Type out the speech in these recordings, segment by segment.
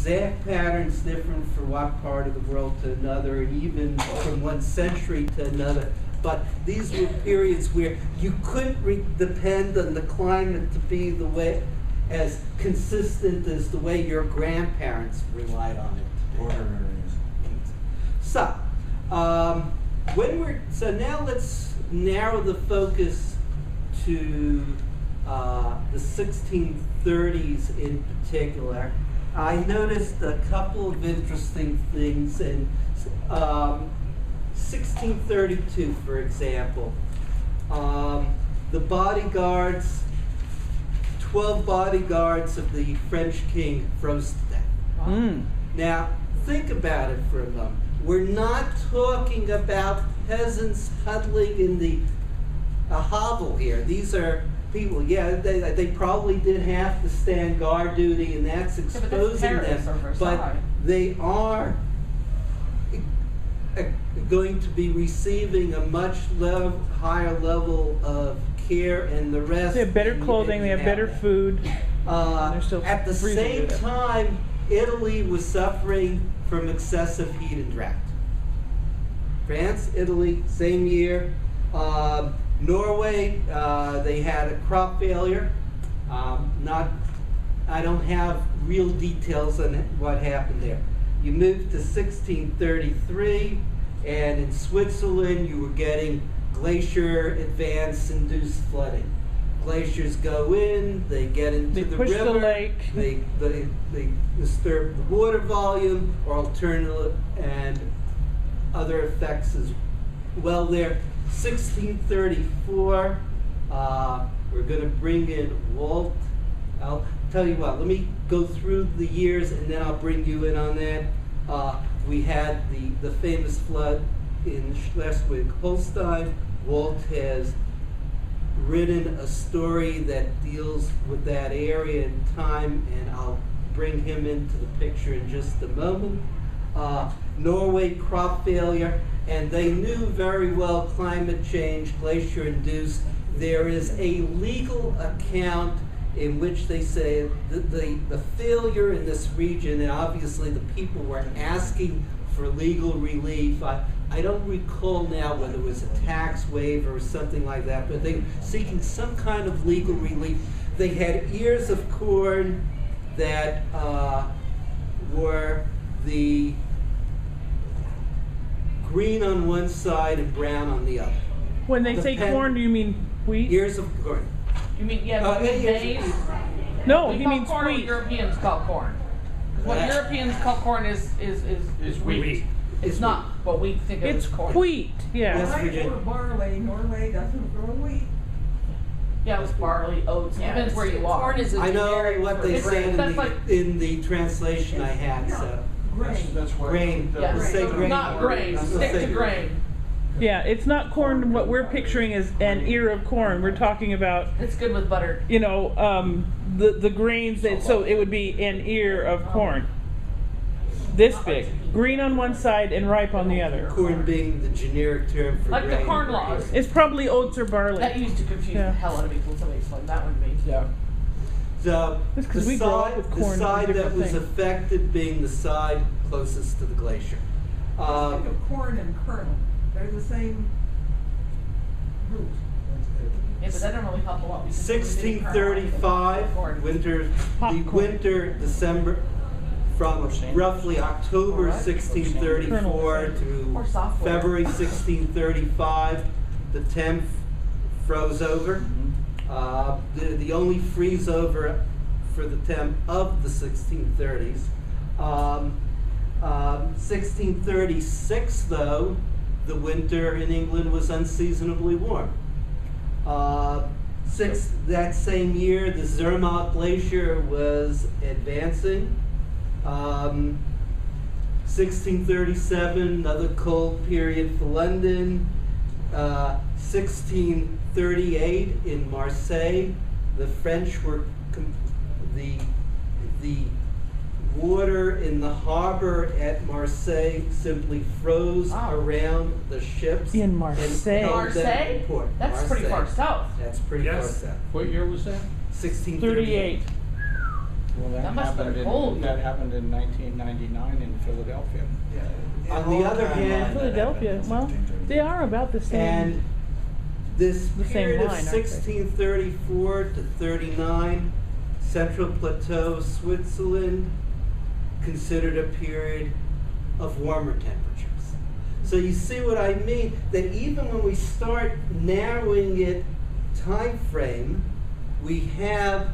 exact patterns different from one part of the world to another, and even from one century to another. But these were periods where you couldn't depend on the climate to be the way as consistent as the way your grandparents relied on it. Border areas. So, so now let's narrow the focus to the 1630s in particular. I noticed a couple of interesting things in 1632, for example. The bodyguards, 12 bodyguards of the French king froze to death. Mm. Now, think about it for a moment. We're not talking about peasants huddling in a hovel here. These are people, they probably did have to stand guard duty, and that's exposing them. But they are going to be receiving a much higher level of care, and the rest. They have better clothing, they have better food. They're still at the same time, Italy was suffering from excessive heat and drought. France, Italy, same year. Norway, they had a crop failure. I don't have real details on what happened there. You moved to 1633, and in Switzerland, you were getting glacier advance-induced flooding. Glaciers go in, they get into the river, the lake. They disturb the water volume, or alternative, and other effects as well there. 1634, we're going to bring in Walt. I'll tell you what, let me go through the years and then I'll bring you in on that. We had the famous flood in Schleswig-Holstein. Walt has written a story that deals with that area and time, and I'll bring him into the picture in just a moment. Norway crop failure, and they knew very well climate change, glacier-induced. There is a legal account in which they say the failure in this region, and obviously the people were asking for legal relief. I don't recall now whether it was a tax waiver or something like that, but they were seeking some kind of legal relief. They had ears of corn that were the green on one side and brown on the other. When they say corn, do you mean wheat? Ears of corn. You mean, maize? No, We he call means corn what wheat. Europeans call corn. What Europeans call corn is wheat. It's not, but we think of it It's as corn. wheat, yeah. Yes, Right Virginia. for barley, Norway doesn't grow wheat. Yeah, it was barley, oats, Yeah, depends where you are. corn is a I know generic what for they It's- said that's like- in the translation I had, so. Grain. That's why. Grain. Yeah, Let's say grain. not grain, Let's stick say to grain. Yeah, it's not corn. What we're picturing is an ear of corn. We're talking about, It's good with butter. the grains that, so it would be an ear of corn. This big. Green on one side and ripe on the other. Corn being the generic term for Like the grain. corn laws. It's probably oats or barley. That used to confuse Yeah. the hell out of me when somebody explained that one to me. Yeah. So That's 'cause the we grew up side, with the corn, side that different was thing. affected being the side closest to the glacier. Let's think of corn and kernel. They're the same root. Yeah, but that don't really help a lot. because we didn't 1635, corn. the Popcorn. winter, December, from roughly October Alright. 1634 to Or software. February 1635, the 10th froze over. The only freeze over for the temp of the 1630s. 1636, though, the winter in England was unseasonably warm. That same year, the Zermatt Glacier was advancing. 1637, another cold period for London. 1638 in Marseille, the French were the water in the harbor at Marseille simply froze Wow. around the ships. In and Marseille? held them Marseille? in port. That's pretty Marseille. far south. That's pretty far Yes. south. What year was that? 1638. 38. Well, That must have been cold. that happened in 1999 in Philadelphia. On the other hand, Philadelphia, well, they are about the same. and this The same period of line, aren't they? 1634 to 39, Central Plateau, Switzerland, considered a period of warmer temperatures. So you see what I mean? That even when we start narrowing it time frame, we have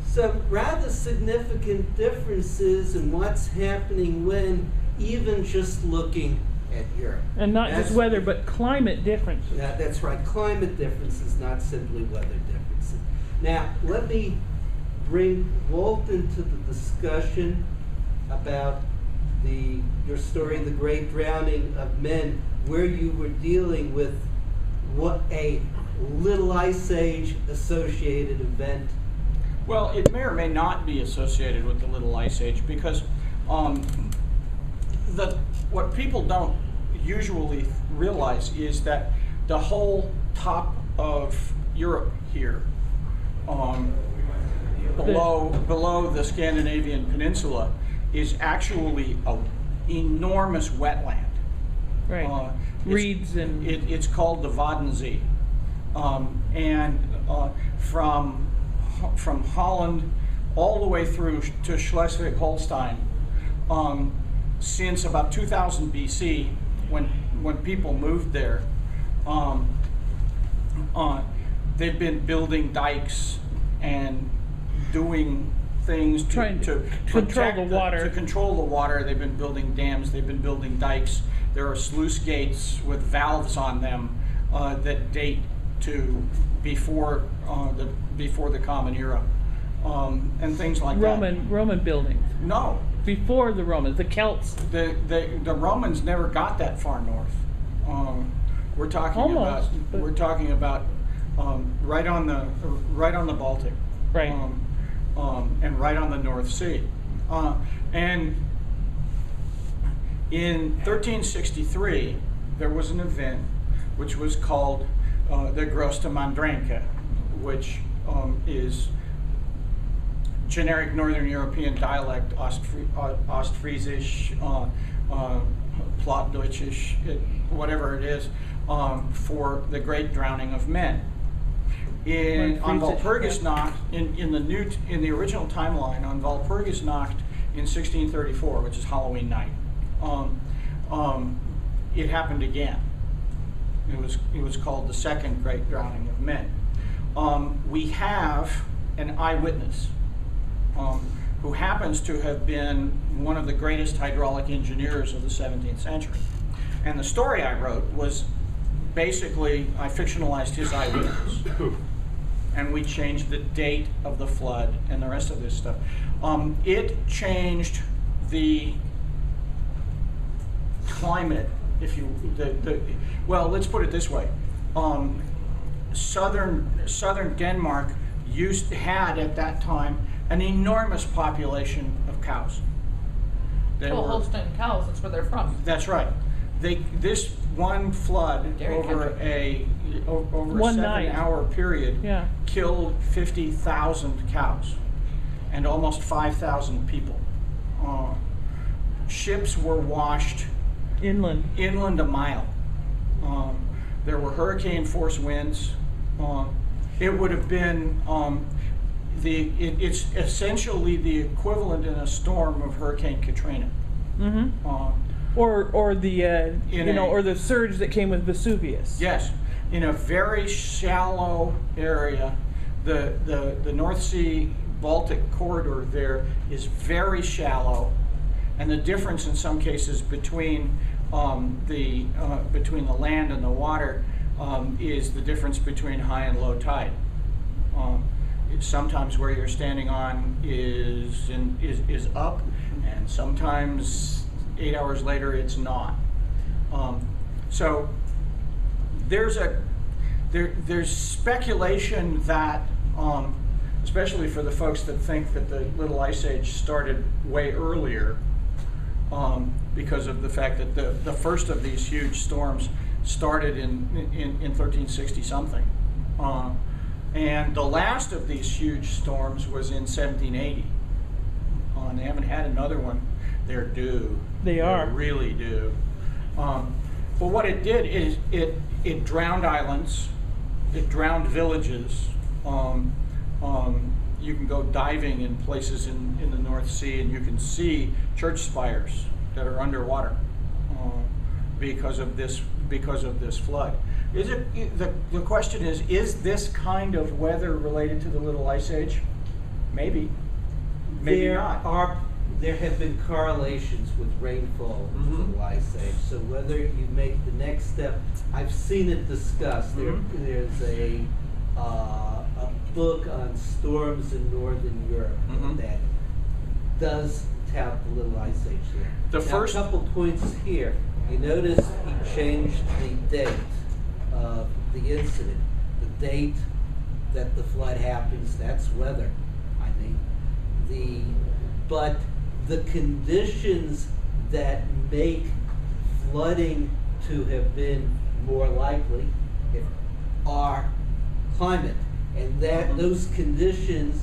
some rather significant differences in what's happening when, even just looking at Europe. And not just That's- weather, but climate differences. That's right, climate differences, not simply weather differences. Now, let me bring Walt into the discussion about your story, The Great Drowning of Men, where you were dealing with what a Little Ice Age associated event. Well, it may or may not be associated with the Little Ice Age because what people don't usually realize is that the whole top of Europe here, below the Scandinavian peninsula, is actually an enormous wetland. Right. Reeds and It's called the Wadensee, and from Holland all the way through to Schleswig-Holstein, since about 2000 BC, when people moved there, they've been building dikes and doing things Trying to control protect the water. To control the water, they've been building dams. They've been building dikes. There are sluice gates with valves on them that date to before the Common Era, and things like that. Roman buildings. No, Before the Romans, the Celts. the Romans never got that far north. We're talking Almost, but- about right on the Baltic, Right. and right on the North Sea, and in 1363 there was an event which was called the Große Mandrenke, which is generic Northern European dialect, Ostfriesisch, Plattdeutsch, whatever it is, for the Great Drowning of Men. On Walpurgisnacht, in the original timeline, on Walpurgisnacht in 1634, which is Halloween night, it happened again. It was called the Second Great Drowning of Men. We have an eyewitness who happens to have been one of the greatest hydraulic engineers of the 17th century. And the story I wrote was basically, I fictionalized his eyewitness. And we changed the date of the flood and the rest of this stuff. It changed the climate, well, let's put it this way. Southern Denmark had at that time an enormous population of cows. Holstein cows, that's where they're from. That's right. This one flood Dairy over country. over a One night. 7-hour period Yeah. killed 50,000 cows and almost 5,000 people. Ships were washed Inland. a mile. There were hurricane force winds. It would have been it's essentially the equivalent in a storm of Hurricane Katrina. Mm-hmm. Or the or the surge that came with Vesuvius. Yes, in a very shallow area, the North Sea Baltic corridor there is very shallow, and the difference in some cases between the land and the water is the difference between high and low tide. Sometimes where you're standing on is up, and sometimes 8 hours later it's not. So there's speculation that, especially for the folks that think that the Little Ice Age started way earlier, because of the fact that the first of these huge storms started in 1360 something. And the last of these huge storms was in 1780. and they haven't had another one. They're due. They are. They're really due. But what it did is it drowned islands, it drowned villages. You can go diving in places in the North Sea, and you can see church spires that are underwater because of this flood. The question is this kind of weather related to the Little Ice Age? Maybe not. There have been correlations with rainfall in the Little Ice Age. So whether you make the next step, I've seen it discussed. There's a book on storms in Northern Europe that does tout the Little Ice Age there. A couple points here. You notice he changed the date of the incident. The date that the flood happens, that's weather. But the conditions that make flooding to have been more likely are climate, and that those conditions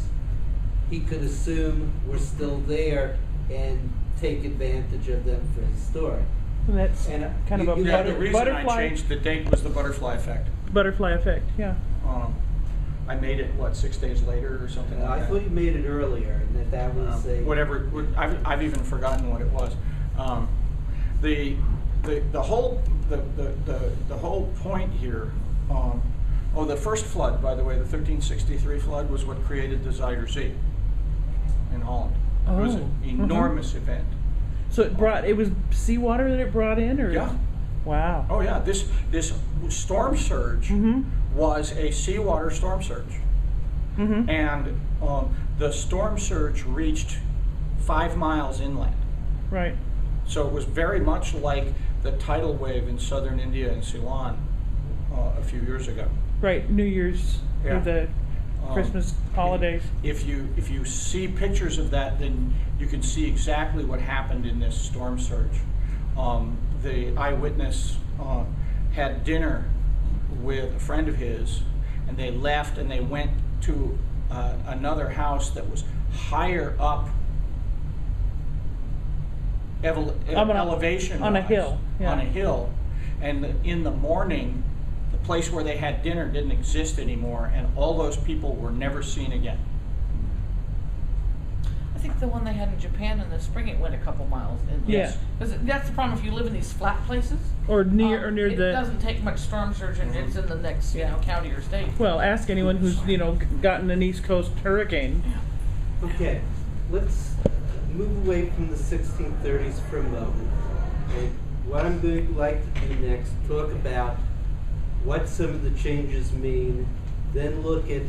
he could assume were still there and take advantage of them for his story. And that's And, kind of a The reason butterfly. I changed the date was the butterfly effect. Butterfly effect, yeah. I made it 6 days later or something like I that. thought you made it earlier, and that was a Whatever. I've even forgotten what it was. The whole point here. The first flood, by the way, the 1363 flood was what created the Zuider Zee in Holland. It was an enormous event. So it was seawater that it brought in, or Yeah. Wow. Oh yeah. This storm surge was a seawater storm surge. And the storm surge reached 5 miles inland. Right. So it was very much like the tidal wave in southern India and Ceylon a few years ago. Right. New Year's Yeah. or the Christmas holidays. If you see pictures of that, then you can see exactly what happened in this storm surge. The eyewitness had dinner with a friend of his, and they left and they went to another house that was higher up elevation on a hill, yeah. On a hill, and in the morning the place where they had dinner didn't exist anymore, and all those people were never seen again. I think the one they had in Japan in the spring, it went a couple miles inland. Yeah. Because that's the problem if you live in these flat places. Or near It doesn't take much storm surge, and it's in the next county or state. Well, ask anyone who's gotten an East Coast hurricane. Okay, let's move away from the 1630s for a moment. And what I'm going to like to do next, talk about what some of the changes mean, then look at,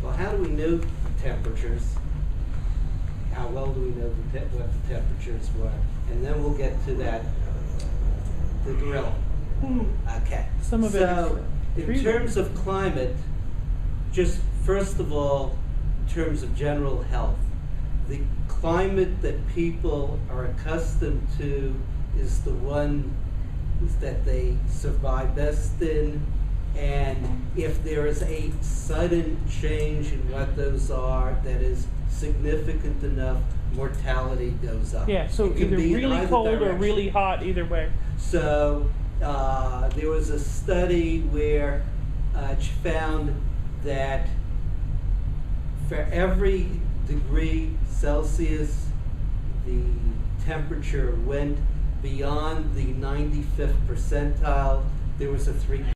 well, how do we know the temperatures? How well do we know what the temperatures were? And then we'll get to the gorilla. Okay. Some of it So, is in freezing. terms of climate, just first of all, in terms of general health, the climate that people are accustomed to is the one that they survive best in. And if there is a sudden change in what those are that is significant enough, mortality goes up. Yeah, so It can either be in really either cold or direction. really hot, either way. So there was a study where it found that for every degree Celsius, the temperature went beyond the 95th percentile, there was a 3